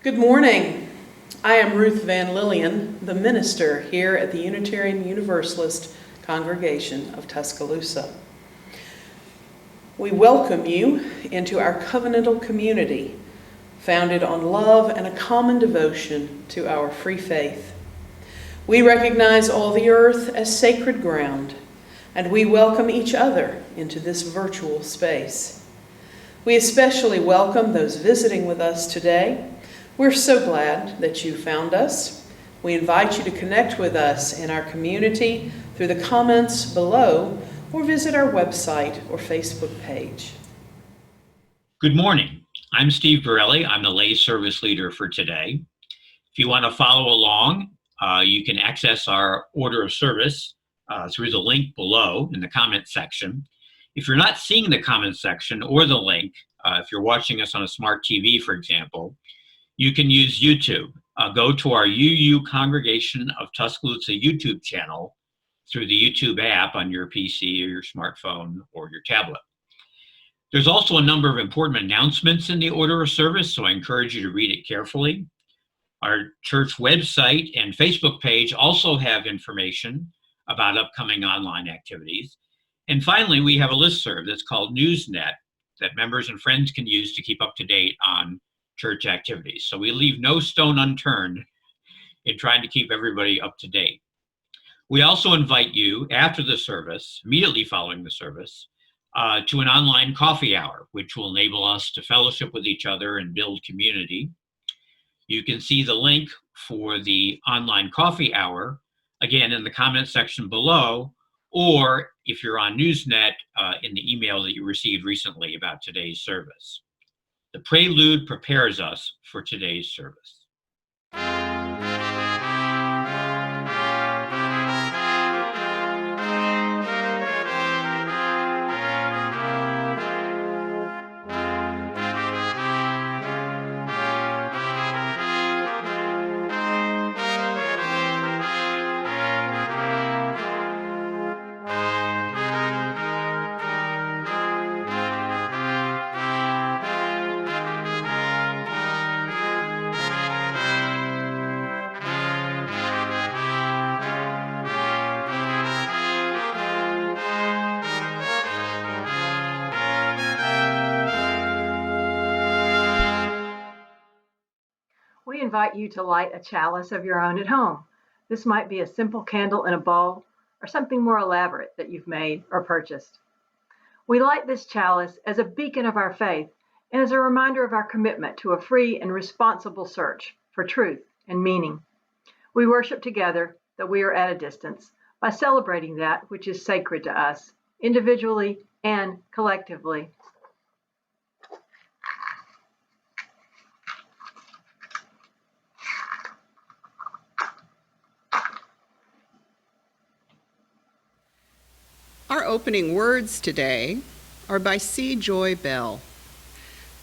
Good morning. I am Ruth Van Lillian, the minister here at the Unitarian Universalist Congregation of Tuscaloosa. We welcome you into our covenantal community, founded on love and a common devotion to our free faith. We recognize all the earth as sacred ground, and we welcome each other into this virtual space. We especially welcome those visiting with us today. We're so glad that you found us. We invite you to connect with us in our community through the comments below or visit our website or Facebook page. Good morning. I'm Steve Borelli. I'm the lay service leader for today. If you want to follow along, you can access our order of service through the link below in the comment section. If you're not seeing the comment section or the link, if you're watching us on a smart TV, for example, you can use YouTube. Go to our UU Congregation of Tuscaloosa YouTube channel through the YouTube app on your PC or your smartphone or your tablet. There's also a number of important announcements in the order of service, so I encourage you to read it carefully. Our church website and Facebook page also have information about upcoming online activities. And finally, we have a listserv that's called NewsNet that members and friends can use to keep up to date on church activities. So we leave no stone unturned in trying to keep everybody up to date. We also invite you after the service, immediately following the service, to an online coffee hour, which will enable us to fellowship with each other and build community. You can see the link for the online coffee hour, again, in the comment section below, or if you're on NewsNet, in the email that you received recently about today's service. The prelude prepares us for today's service. We invite you to light a chalice of your own at home. This might be a simple candle in a bowl or something more elaborate that you've made or purchased. We light this chalice as a beacon of our faith and as a reminder of our commitment to a free and responsible search for truth and meaning. We worship together, though we are at a distance, by celebrating that which is sacred to us, individually and collectively. Our opening words today are by C. Joy Bell.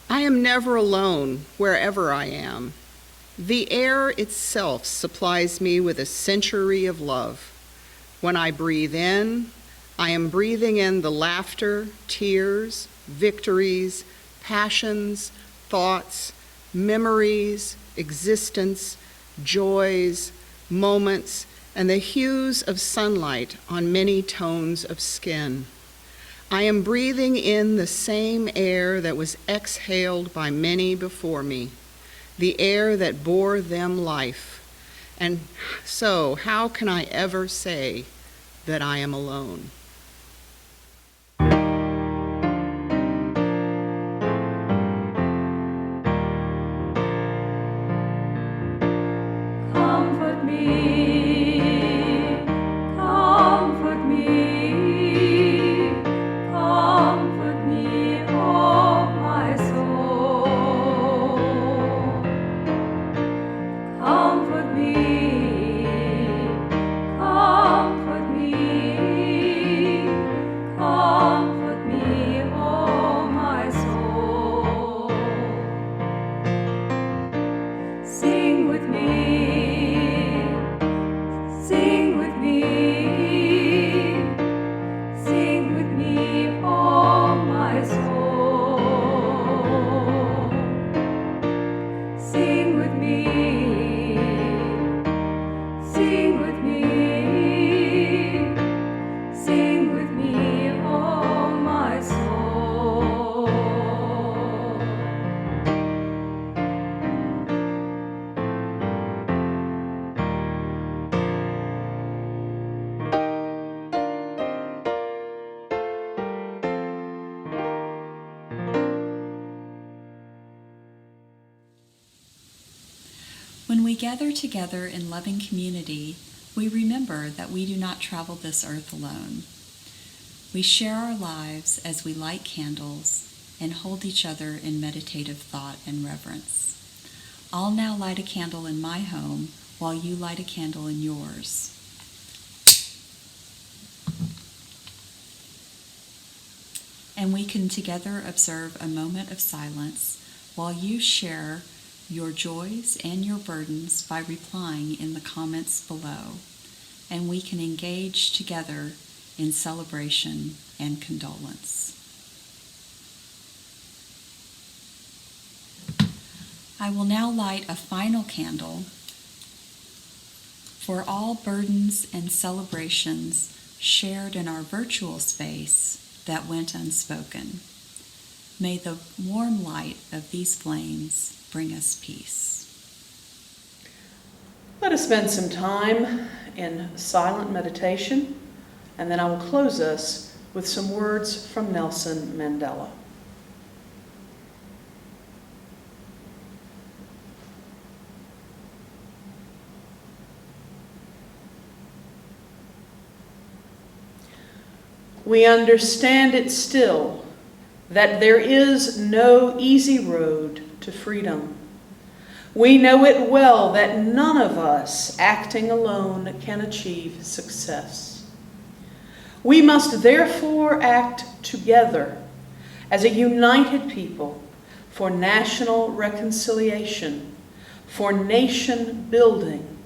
I am never alone wherever I am. The air itself supplies me with a century of love. When I breathe in, I am breathing in the laughter, tears, victories, passions, thoughts, memories, existence, joys, moments, and the hues of sunlight on many tones of skin. I am breathing in the same air that was exhaled by many before me, the air that bore them life. And so, how can I ever say that I am alone? Comfort me, we gather together in loving community, we remember that we do not travel this earth alone. We share our lives as we light candles and hold each other in meditative thought and reverence. I'll now light a candle in my home while you light a candle in yours. And we can together observe a moment of silence while you share your joys and your burdens by replying in the comments below. And we can engage together in celebration and condolence. I will now light a final candle for all burdens and celebrations shared in our virtual space that went unspoken. May the warm light of these flames bring us peace. Let us spend some time in silent meditation, and then I will close us with some words from Nelson Mandela. We understand it still, that there is no easy road to freedom. We know it well that none of us acting alone can achieve success. We must therefore act together as a united people for national reconciliation, for nation building,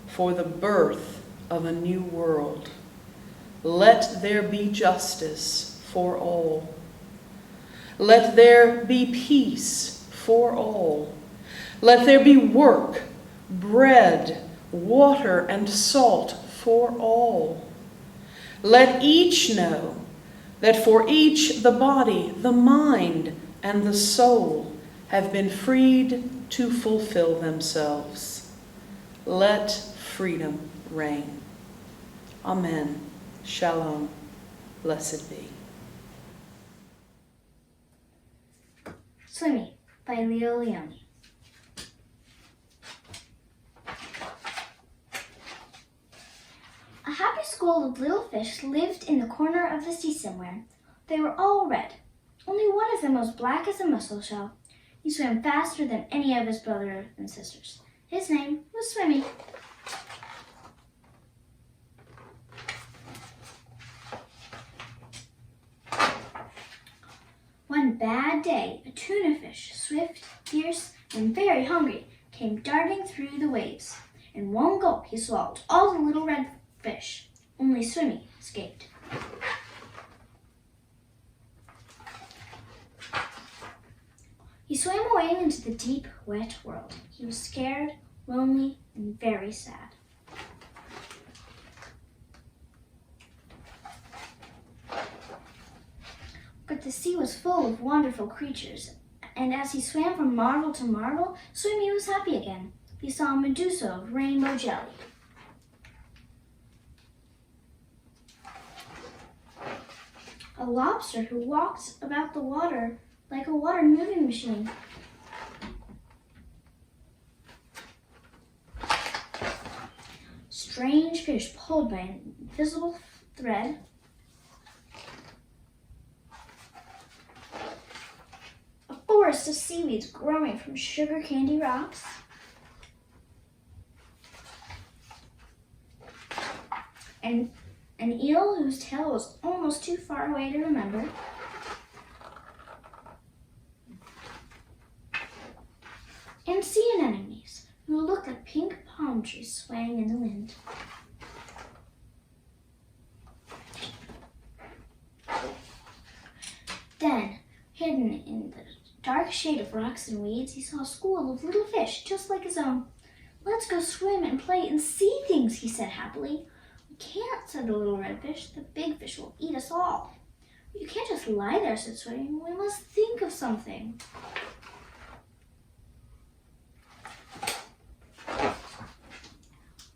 for the birth of a new world. Let there be justice for all. Let there be peace for all. Let there be work, bread, water, and salt for all. Let each know that for each the body, the mind, and the soul have been freed to fulfill themselves. Let freedom reign. Amen. Shalom. Blessed be. Swimming by Leo Leone. A happy school of little fish lived in the corner of the sea somewhere. They were all red. Only one of them was black as a mussel shell. He swam faster than any of his brothers and sisters. His name was Swimmy. One bad day, a tuna fish, swift, fierce, and very hungry, came darting through the waves. In one gulp, he swallowed all the little red fish. Only Swimmy escaped. He swam away into the deep, wet world. He was scared, lonely, and very sad. But the sea was full of wonderful creatures, and as he swam from marvel to marvel, Swimmy was happy again. He saw a Medusa of rainbow jelly. A lobster who walked about the water like a water moving machine. Strange fish pulled by an invisible thread. A forest of seaweeds growing from sugar candy rocks. And an eel whose tail was almost too far away to remember. And sea anemones who looked like pink palm trees swaying in the wind. Then, hidden in the dark shade of rocks and weeds, he saw a school of little fish just like his own. "Let's go swim and play and see things," he said happily. "We can't," said the little red fish. "The big fish will eat us all." "You can't just lie there," said Swimmy. "We must think of something."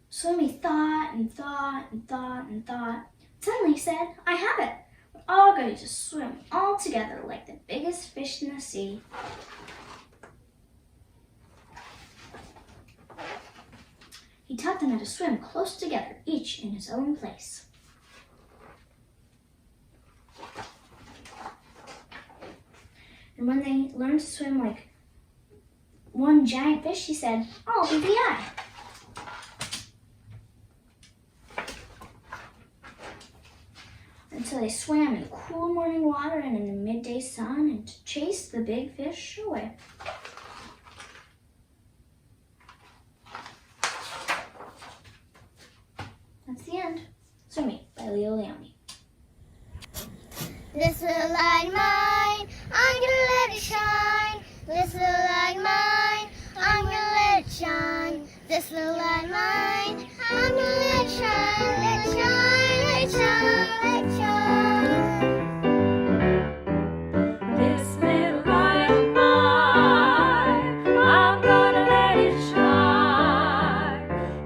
Swimmy thought and thought and thought and thought. Suddenly he said, "I have it. We're all going to swim all together like the biggest fish in the sea." He taught them how to swim close together, each in his own place. And when they learned to swim like one giant fish, he said, "I'll be the eye." Until they swam in the cool morning water and in the midday sun and chased the big fish away. That's the end. Swimming by Leo Leone. This little light of mine, I'm gonna let it shine. This little light of mine, I'm gonna let it shine. This little light of mine, I'm gonna let it shine, let it shine, let it shine, let it shine. This little light of mine, I'm gonna let it shine.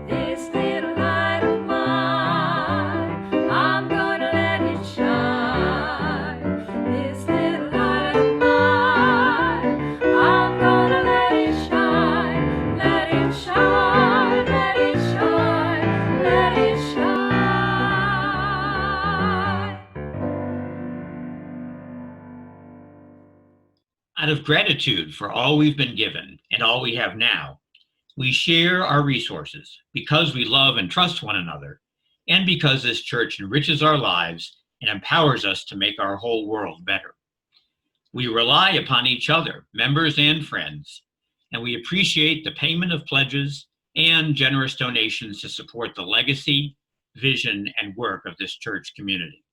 This little light of mine, I'm gonna let it shine. This little light of mine, I'm gonna let it shine. Let it shine, let it shine, let it shine. Out of gratitude for all we've been given and all we have now, we share our resources because we love and trust one another, and because this church enriches our lives and empowers us to make our whole world better. We rely upon each other, members and friends, and we appreciate the payment of pledges and generous donations to support the legacy, vision, and work of this church community.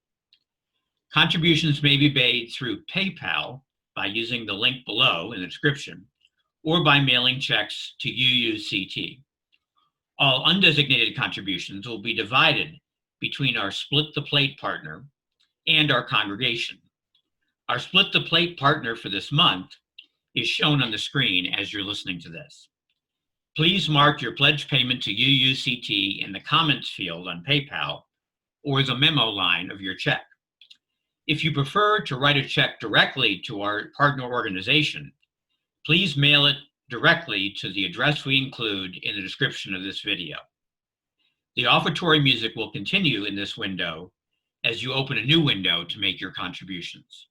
Contributions may be made through PayPal by using the link below in the description, or by mailing checks to UUCT. All undesignated contributions will be divided between our Split the Plate partner and our congregation. Our Split the Plate partner for this month is shown on the screen as you're listening to this. Please mark your pledge payment to UUCT in the comments field on PayPal or the memo line of your check. If you prefer to write a check directly to our partner organization, please mail it directly to the address we include in the description of this video. The offertory music will continue in this window as you open a new window to make your contributions.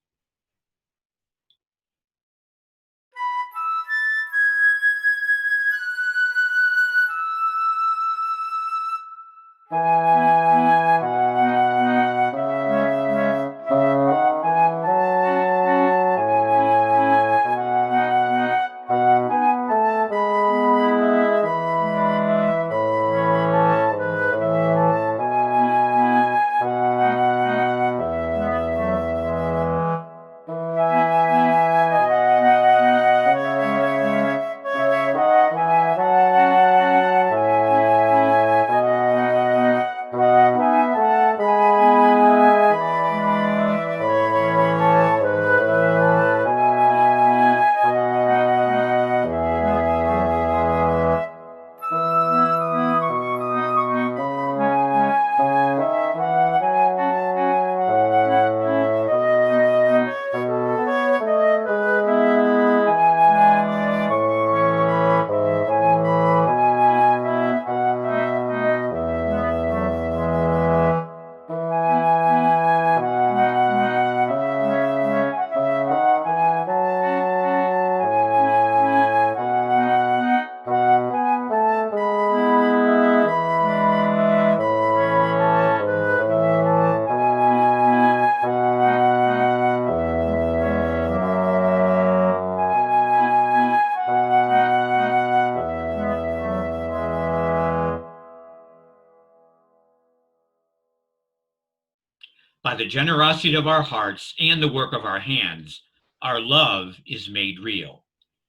By the generosity of our hearts and the work of our hands, our love is made real.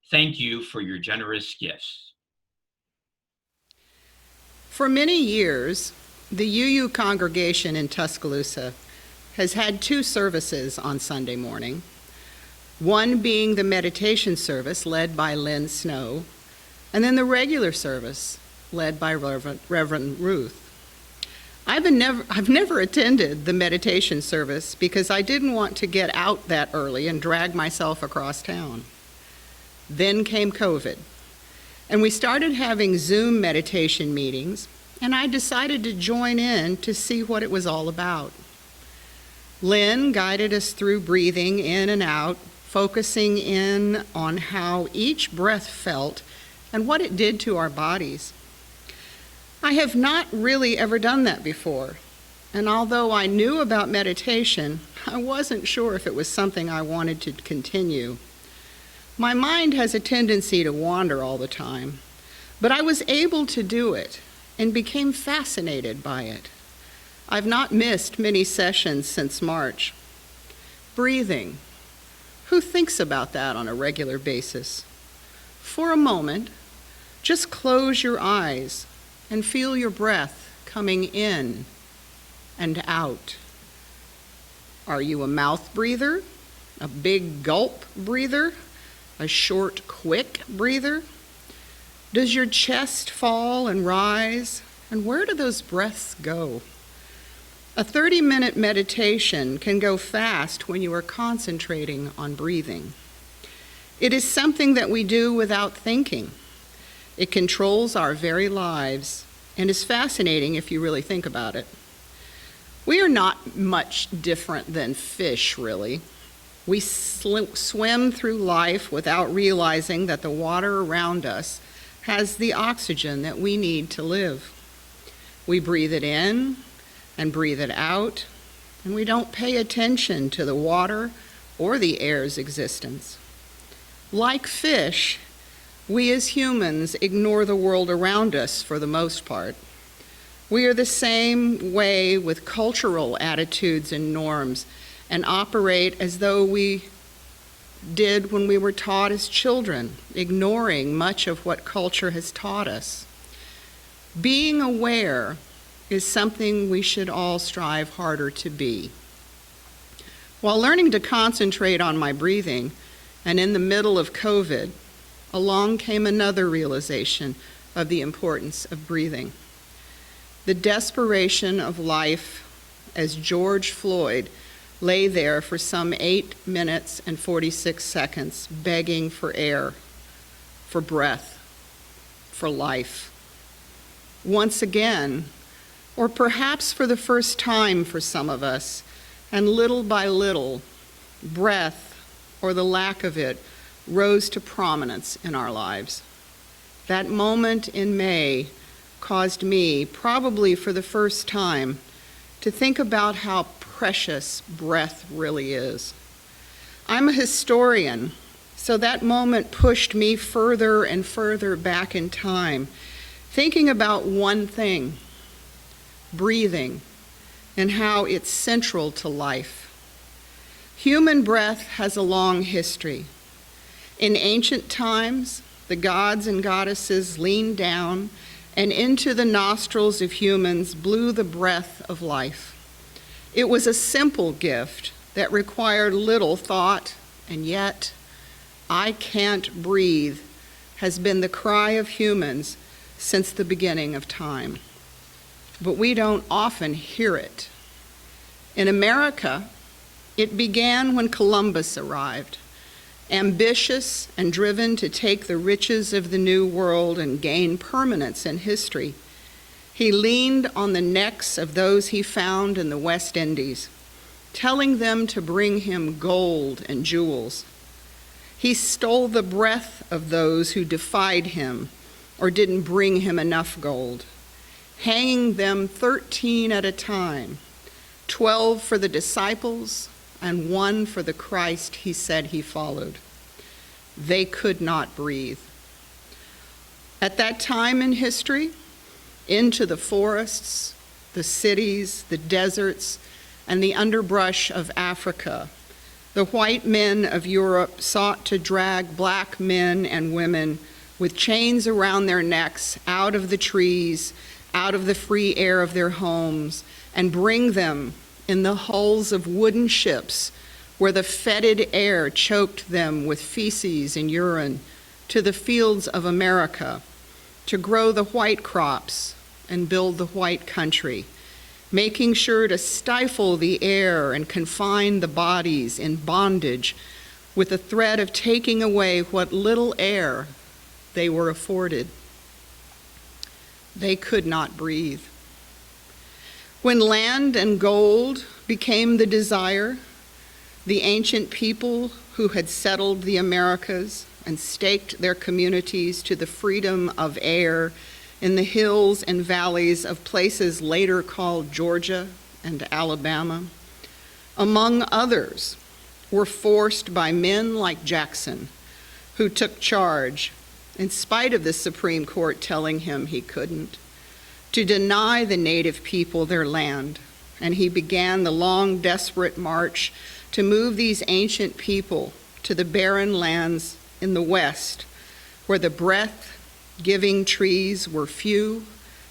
Thank you for your generous gifts. For many years, the UU congregation in Tuscaloosa has had two services on Sunday morning, one being the meditation service led by Lynn Snow, and then the regular service led by Reverend Ruth. I've never attended the meditation service because I didn't want to get out that early and drag myself across town. Then came COVID, And we started having Zoom meditation meetings, and I decided to join in to see what it was all about. Lynn guided us through breathing in and out, focusing in on how each breath felt and what it did to our bodies. I have not really ever done that before, and although I knew about meditation, I wasn't sure if it was something I wanted to continue. My mind has a tendency to wander all the time, but I was able to do it and became fascinated by it. I've not missed many sessions since March. Breathing. Who thinks about that on a regular basis? For a moment, just close your eyes and feel your breath coming in and out. Are you a mouth breather? A big gulp breather? A short, quick breather? Does your chest fall and rise? And where do those breaths go? A 30-minute meditation can go fast when you are concentrating on breathing. It is something that we do without thinking. It controls our very lives and is fascinating if you really think about it. We are not much different than fish, really. We swim through life without realizing that the water around us has the oxygen that we need to live. We breathe it in and breathe it out, and we don't pay attention to the water or the air's existence. Like fish, we as humans ignore the world around us for the most part. We are the same way with cultural attitudes and norms, and operate as though we did when we were taught as children, ignoring much of what culture has taught us. Being aware is something we should all strive harder to be. While learning to concentrate on my breathing, and in the middle of COVID, along came another realization of the importance of breathing. The desperation of life as George Floyd lay there for some 8 minutes and 46 seconds, begging for air, for breath, for life. Once again, or perhaps for the first time for some of us, and little by little, breath, or the lack of it, rose to prominence in our lives. That moment in May caused me, probably for the first time, to think about how precious breath really is. I'm a historian, so that moment pushed me further and further back in time, thinking about one thing, breathing, and how it's central to life. Human breath has a long history. In ancient times, the gods and goddesses leaned down and into the nostrils of humans blew the breath of life. It was a simple gift that required little thought, and yet, "I can't breathe" has been the cry of humans since the beginning of time. But we don't often hear it. In America, it began when Columbus arrived, ambitious and driven to take the riches of the New World and gain permanence in history. He leaned on the necks of those he found in the West Indies, telling them to bring him gold and jewels. He stole the breath of those who defied him or didn't bring him enough gold, hanging them 13 at a time, 12 for the disciples and 1 for the Christ he said he followed. They could not breathe. At that time in history, into the forests, the cities, the deserts, and the underbrush of Africa, the white men of Europe sought to drag black men and women with chains around their necks out of the trees, out of the free air of their homes, and bring them in the hulls of wooden ships where the fetid air choked them with feces and urine to the fields of America to grow the white crops and build the white country, making sure to stifle the air and confine the bodies in bondage with the threat of taking away what little air they were afforded. They could not breathe. When land and gold became the desire, the ancient people who had settled the Americas and staked their communities to the freedom of air in the hills and valleys of places later called Georgia and Alabama, among others, were forced by men like Jackson, who took charge, in spite of the Supreme Court telling him he couldn't, to deny the native people their land, and he began the long, desperate march to move these ancient people to the barren lands in the West, where the breath-giving trees were few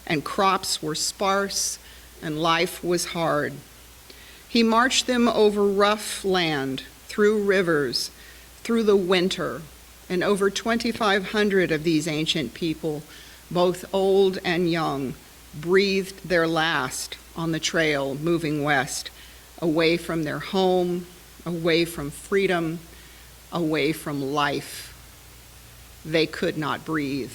and crops were sparse and life was hard. He marched them over rough land, through rivers, through the winter, and over 2,500 of these ancient people, both old and young, breathed their last on the trail moving west, away from their home, away from freedom, away from life. They could not breathe.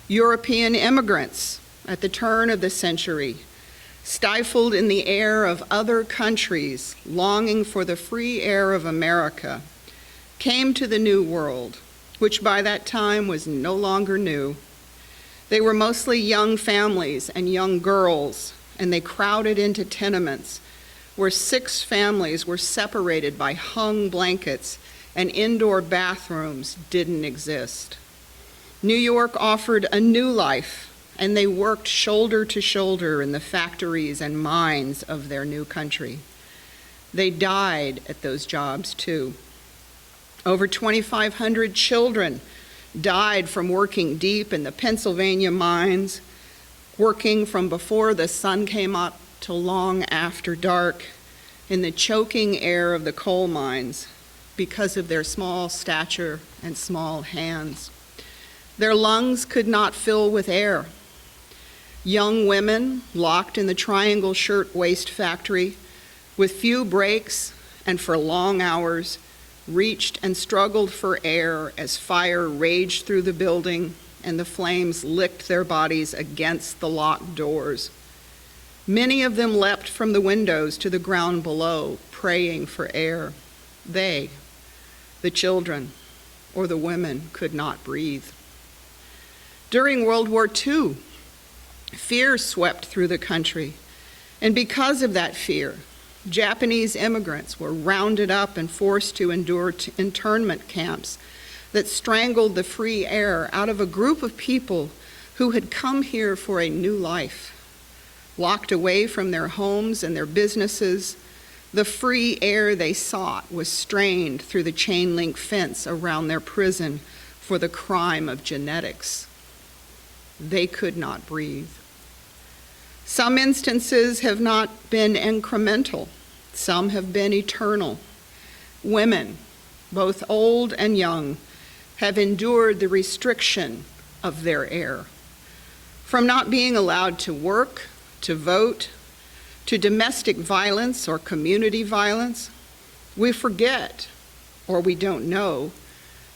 European immigrants at the turn of the century, stifled in the air of other countries, longing for the free air of America, came to the New World, which by that time was no longer new. They were mostly young families and young girls, and they crowded into tenements where 6 families were separated by hung blankets and indoor bathrooms didn't exist. New York offered a new life, and they worked shoulder to shoulder in the factories and mines of their new country. They died at those jobs too. Over 2,500 children died from working deep in the Pennsylvania mines, working from before the sun came up till long after dark in the choking air of the coal mines because of their small stature and small hands. Their lungs could not fill with air. Young women locked in the Triangle Shirtwaist Factory with few breaks and for long hours reached and struggled for air as fire raged through the building and the flames licked their bodies against the locked doors. Many of them leapt from the windows to the ground below, praying for air. They, the children, or the women, could not breathe. During World War II, fear swept through the country, and because of that fear, Japanese immigrants were rounded up and forced to endure internment camps that strangled the free air out of a group of people who had come here for a new life. Locked away from their homes and their businesses, the free air they sought was strained through the chain-link fence around their prison for the crime of genetics. They could not breathe. Some instances have not been incremental. Some have been eternal. Women, both old and young, have endured the restriction of their air. From not being allowed to work, to vote, to domestic violence or community violence, we forget, or we don't know,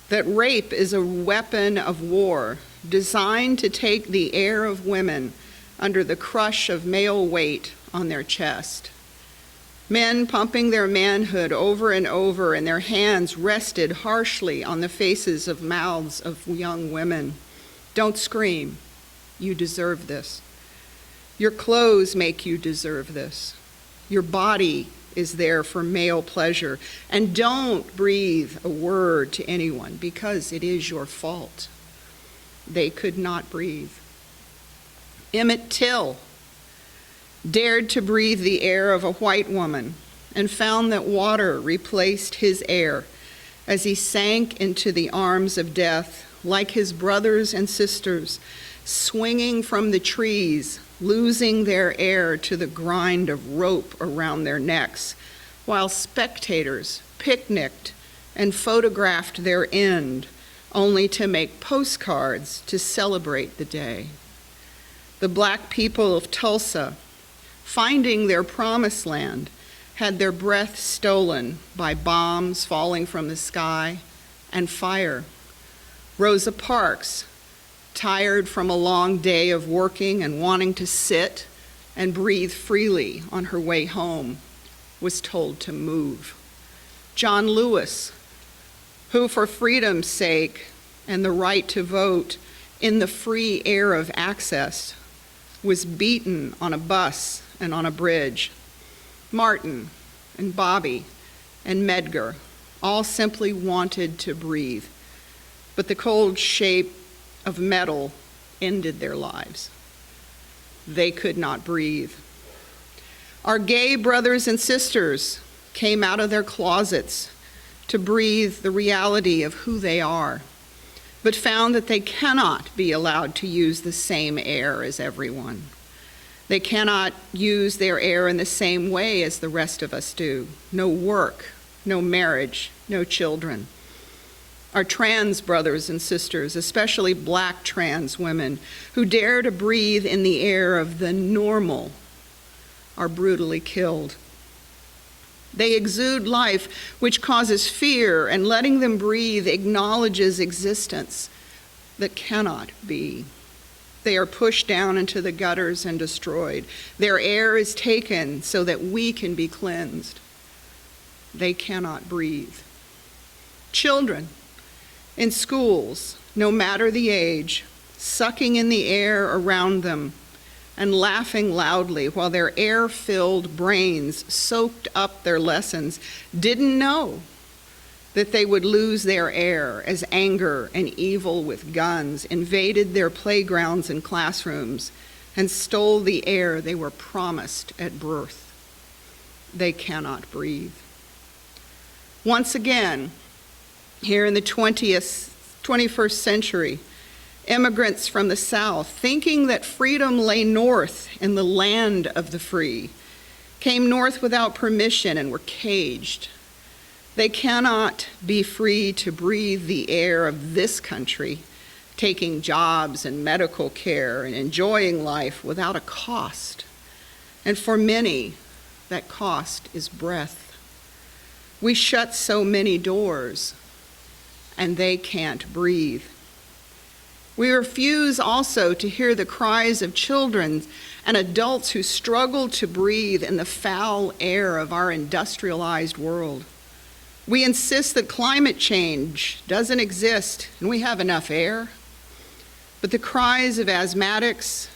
that rape is a weapon of war designed to take the air of women under the crush of male weight on their chest. Men pumping their manhood over and over, and their hands rested harshly on the faces of mouths of young women. Don't scream. You deserve this. Your clothes make you deserve this. Your body is there for male pleasure. And don't breathe a word to anyone because it is your fault. They could not breathe. Emmett Till dared to breathe the air of a white woman and found that water replaced his air as he sank into the arms of death like his brothers and sisters, swinging from the trees, losing their air to the grind of rope around their necks, while spectators picnicked and photographed their end, only to make postcards to celebrate the day. The black people of Tulsa, finding their promised land, had their breath stolen by bombs falling from the sky and fire. Rosa Parks, tired from a long day of working and wanting to sit and breathe freely on her way home, was told to move. John Lewis, who for freedom's sake and the right to vote in the free air of access was beaten on a bus and on a bridge. Martin and Bobby and Medgar all simply wanted to breathe, but the cold shape of metal ended their lives. They could not breathe. Our gay brothers and sisters came out of their closets to breathe the reality of who they are, but found that they cannot be allowed to use the same air as everyone. They cannot use their air in the same way as the rest of us do. No work, no marriage, no children. Our trans brothers and sisters, especially black trans women who dare to breathe in the air of the normal, are brutally killed. They exude life, which causes fear, and letting them breathe acknowledges existence that cannot be. They are pushed down into the gutters and destroyed. Their air is taken so that we can be cleansed. They cannot breathe. Children in schools, no matter the age, sucking in the air around them and laughing loudly while their air-filled brains soaked up their lessons, didn't know that they would lose their air as anger and evil with guns invaded their playgrounds and classrooms and stole the air they were promised at birth. They cannot breathe. Once again, here in the 21st century, immigrants from the South, thinking that freedom lay north in the land of the free, came north without permission and were caged. They cannot be free to breathe the air of this country, taking jobs and medical care and enjoying life without a cost. And for many, that cost is breath. We shut so many doors, and they can't breathe. We refuse also to hear the cries of children and adults who struggle to breathe in the foul air of our industrialized world. We insist that climate change doesn't exist and we have enough air. But the cries of asthmatics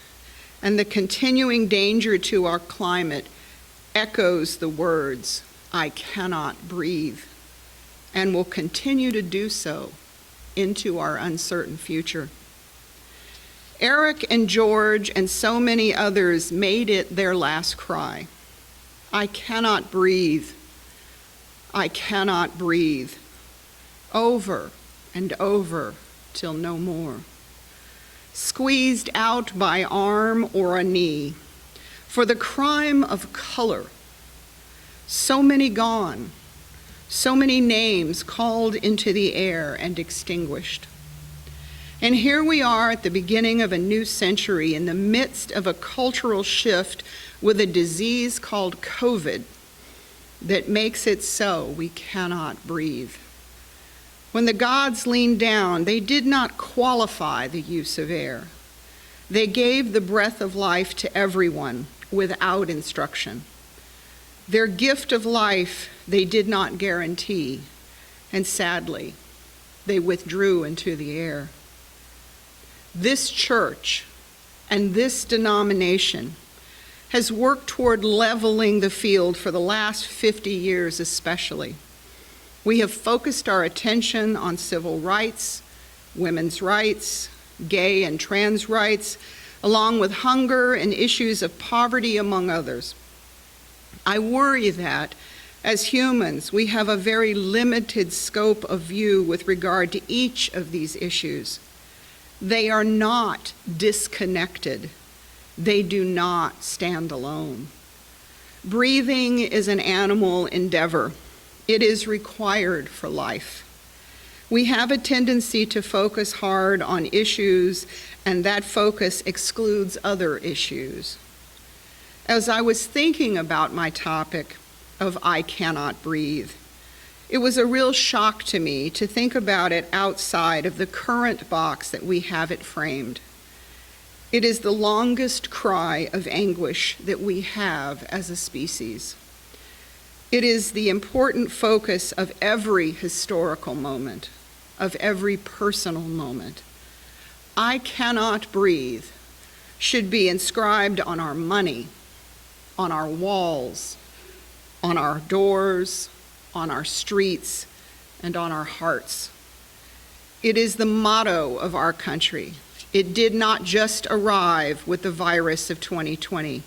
and the continuing danger to our climate echoes the words, "I cannot breathe," and will continue to do so into our uncertain future. Eric and George and so many others made it their last cry. I cannot breathe. I cannot breathe. Over and over till no more. Squeezed out by arm or a knee for the crime of color. So many gone, so many names called into the air and extinguished. And here we are at the beginning of a new century in the midst of a cultural shift with a disease called COVID that makes it so we cannot breathe. When the gods leaned down, they did not qualify the use of air. They gave the breath of life to everyone without instruction. Their gift of life they did not guarantee, and sadly, they withdrew into the air. This church and this denomination has worked toward leveling the field for the last 50 years especially. We have focused our attention on civil rights, women's rights, gay and trans rights, along with hunger and issues of poverty, among others. I worry that, as humans, we have a very limited scope of view with regard to each of these issues. They are not disconnected. They do not stand alone. Breathing is an animal endeavor. It is required for life. We have a tendency to focus hard on issues, and that focus excludes other issues. As I was thinking about my topic of I cannot breathe, It was a real shock to me to think about it outside of the current box that we have it framed. It is the longest cry of anguish that we have as a species. It is the important focus of every historical moment, of every personal moment. I cannot breathe should be inscribed on our money, on our walls, on our doors, on our streets, and on our hearts. It is the motto of our country. It did not just arrive with the virus of 2020.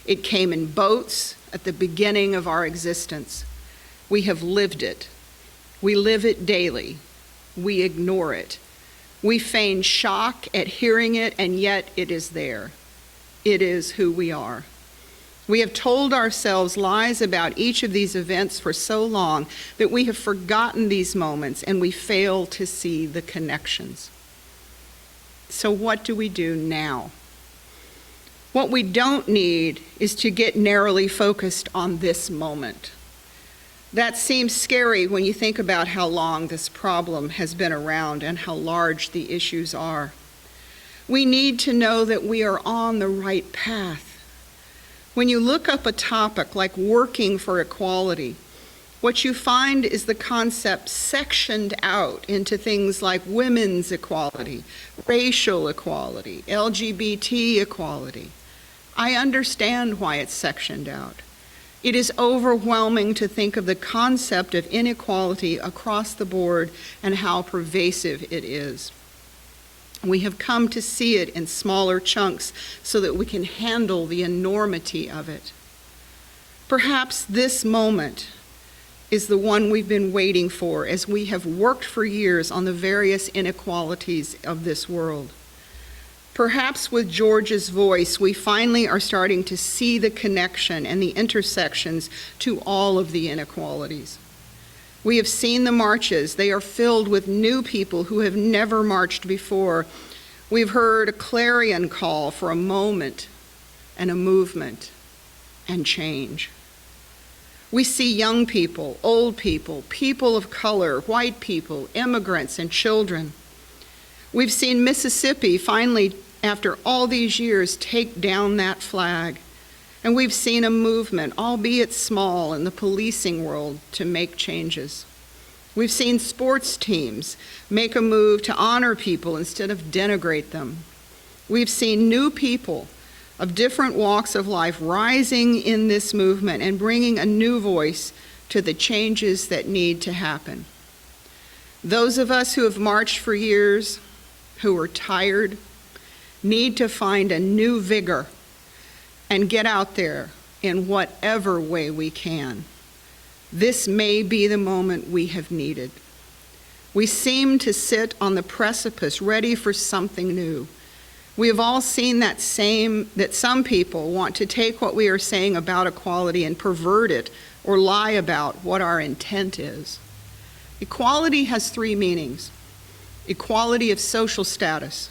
It came in boats at the beginning of our existence. We have lived it. We live it daily. We ignore it. We feign shock at hearing it, and yet it is there. It is who we are. We have told ourselves lies about each of these events for so long that we have forgotten these moments and we fail to see the connections. So what do we do now? What we don't need is to get narrowly focused on this moment. That seems scary when you think about how long this problem has been around and how large the issues are. We need to know that we are on the right path. When you look up a topic like working for equality, what you find is the concept sectioned out into things like women's equality, racial equality, LGBT equality. I understand why it's sectioned out. It is overwhelming to think of the concept of inequality across the board and how pervasive it is. We have come to see it in smaller chunks so that we can handle the enormity of it. Perhaps this moment is the one we've been waiting for as we have worked for years on the various inequalities of this world. Perhaps with George's voice, we finally are starting to see the connection and the intersections to all of the inequalities. We have seen the marches. They are filled with new people who have never marched before. We've heard a clarion call for a moment and a movement and change. We see young people, old people, people of color, white people, immigrants, and children. We've seen Mississippi finally, after all these years, take down that flag. And we've seen a movement, albeit small, in the policing world to make changes. We've seen sports teams make a move to honor people instead of denigrate them. We've seen new people of different walks of life rising in this movement and bringing a new voice to the changes that need to happen. Those of us who have marched for years, who are tired, need to find a new vigor and get out there in whatever way we can. This may be the moment we have needed. We seem to sit on the precipice, ready for something new. We have all seen that some people want to take what we are saying about equality and pervert it or lie about what our intent is. Equality has three meanings: equality of social status,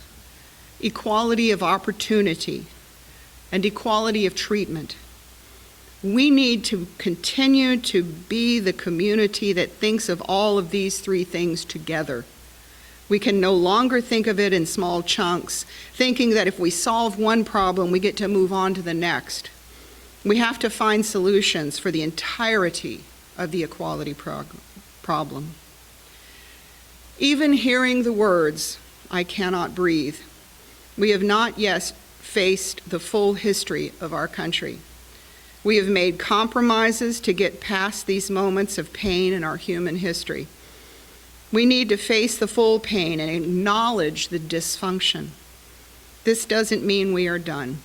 equality of opportunity, and equality of treatment. We need to continue to be the community that thinks of all of these three things together. We can no longer think of it in small chunks, thinking that if we solve one problem, we get to move on to the next. We have to find solutions for the entirety of the equality problem. Even hearing the words, "I cannot breathe," we have not yet faced the full history of our country. We have made compromises to get past these moments of pain in our human history. We need to face the full pain and acknowledge the dysfunction. This doesn't mean we are done.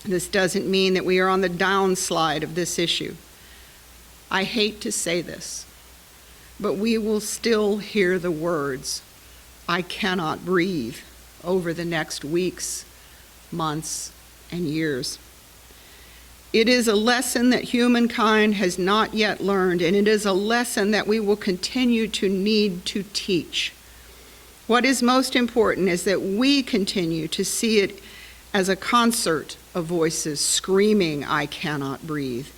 This doesn't mean that we are on the downslide of this issue. I hate to say this, but we will still hear the words, "I cannot breathe," over the next weeks, months, and years. It is a lesson that humankind has not yet learned, and it is a lesson that we will continue to need to teach. What is most important is that we continue to see it as a concert of voices screaming, "I cannot breathe,"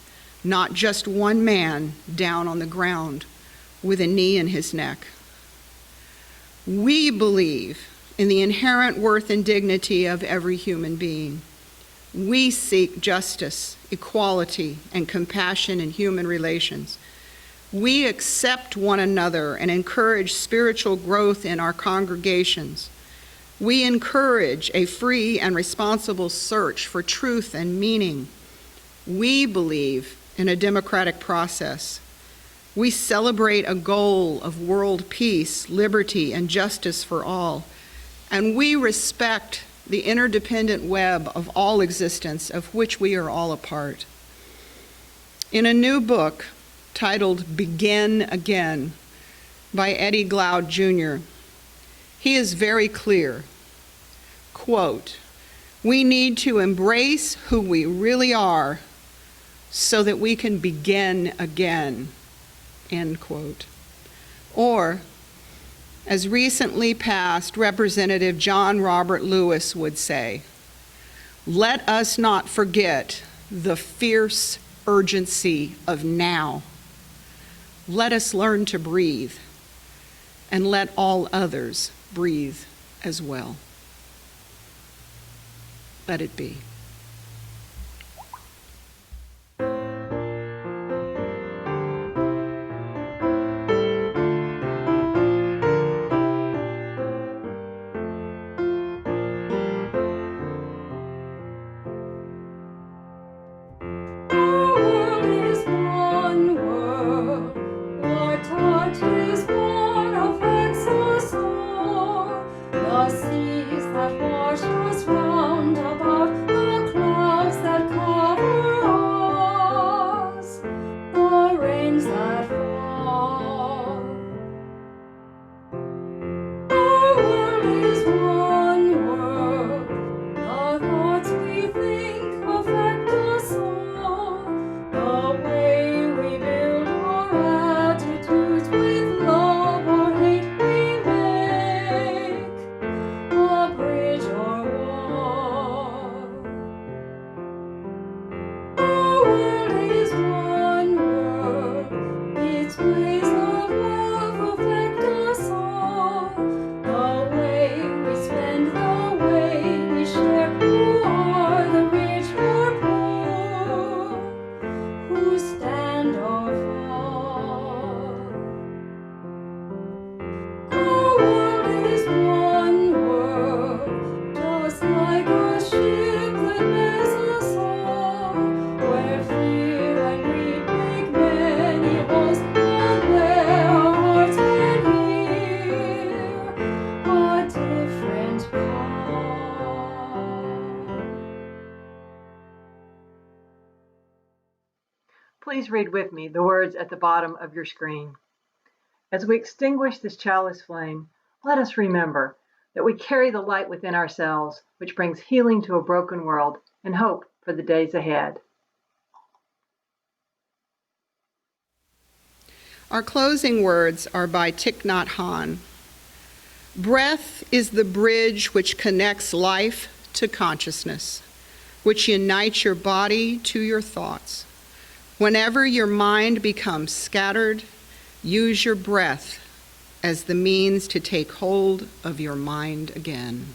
not just one man down on the ground with a knee in his neck. We believe in the inherent worth and dignity of every human being. We seek justice, equality, and compassion in human relations. We accept one another and encourage spiritual growth in our congregations. We encourage a free and responsible search for truth and meaning. We believe in a democratic process. We celebrate a goal of world peace, liberty, and justice for all. And we respect the interdependent web of all existence of which we are all a part. In a new book titled Begin Again by Eddie Glaude Jr., he is very clear. Quote, "We need to embrace who we really are so that we can begin again," end quote. Or, as recently passed Representative John Robert Lewis would say, "Let us not forget the fierce urgency of now. Let us learn to breathe, and let all others breathe as well." Let it be. Please read with me the words at the bottom of your screen. As we extinguish this chalice flame, let us remember that we carry the light within ourselves, which brings healing to a broken world and hope for the days ahead. Our closing words are by Thich Nhat Hanh. Breath is the bridge which connects life to consciousness, which unites your body to your thoughts. Whenever your mind becomes scattered, use your breath as the means to take hold of your mind again.